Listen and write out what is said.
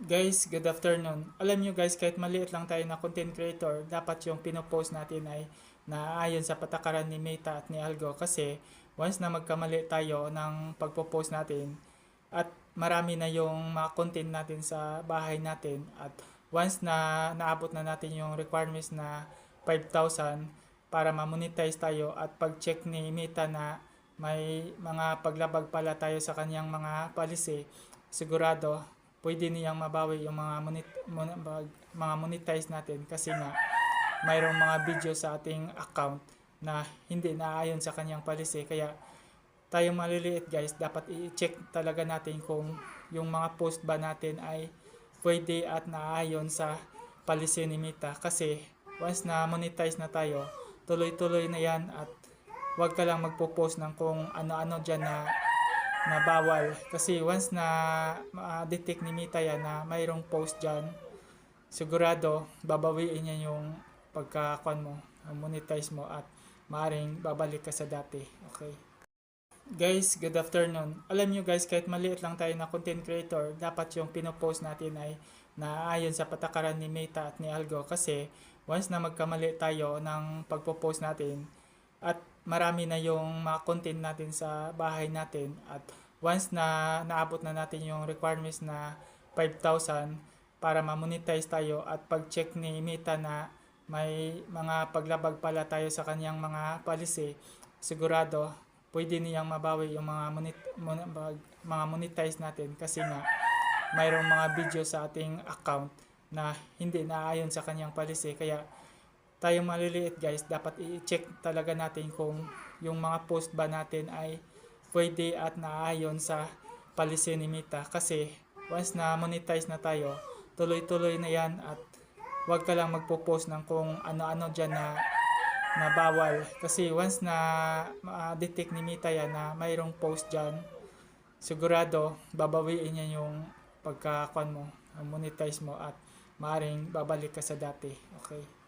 Guys, good afternoon. Alam nyo guys, kahit maliit lang tayo na content creator, dapat yung pinopost natin ay naaayon sa patakaran ni Meta at ni Algo. Kasi once na magkamali tayo ng pagpo-post natin at marami na yung mga content natin sa bahay natin at once na naabot na natin yung requirements na 5,000 para ma-monetize tayo at pag-check ni Meta na may mga paglabag pala tayo sa kanyang mga policy, sigurado pwede niyang mabawi yung mga monetize natin kasi nga mayroong mga video sa ating account na hindi naayon sa kanyang policy. Kaya tayong maliliit guys, dapat i-check talaga natin kung yung mga post ba natin ay pwede at naayon sa policy ni Meta. Kasi once na monetize na tayo, tuloy-tuloy na yan at wag ka lang magpo-post ng kung ano-ano dyan na bawal. Kasi once na detect ni Meta yan na mayroong post dyan, sigurado babawiin niya yung pagkakuan mo, monetize mo at maaring babalik ka sa dati. Okay. Guys, good afternoon. Alam nyo guys, kahit maliit lang tayo na content creator, dapat yung pinopost natin ay naaayon sa patakaran ni Meta at ni Algo. Kasi once na magkamali tayo ng pagpo-post natin at marami na yung mga content natin sa bahay natin at once na naabot na natin yung requirements na 5,000 para ma-monetize tayo at pag-check ni Meta na may mga paglabag pala tayo sa kanyang mga policy, sigurado pwede niyang mabawi yung mga monetize natin kasi nga mayroong mga video sa ating account na hindi naayon sa kanyang policy. Kaya tayong maliliit guys, dapat i-check talaga natin kung yung mga post ba natin ay pwede at naayon sa policy ni Meta. Kasi once na monetize na tayo, tuloy-tuloy na yan at wag ka lang magpo-post ng kung ano-ano dyan na bawal. Kasi once na detect ni Meta yan na mayroong post dyan, sigurado babawiin niya yung pagkakuan mo, monetize mo at maaring babalik ka sa dati. Okay.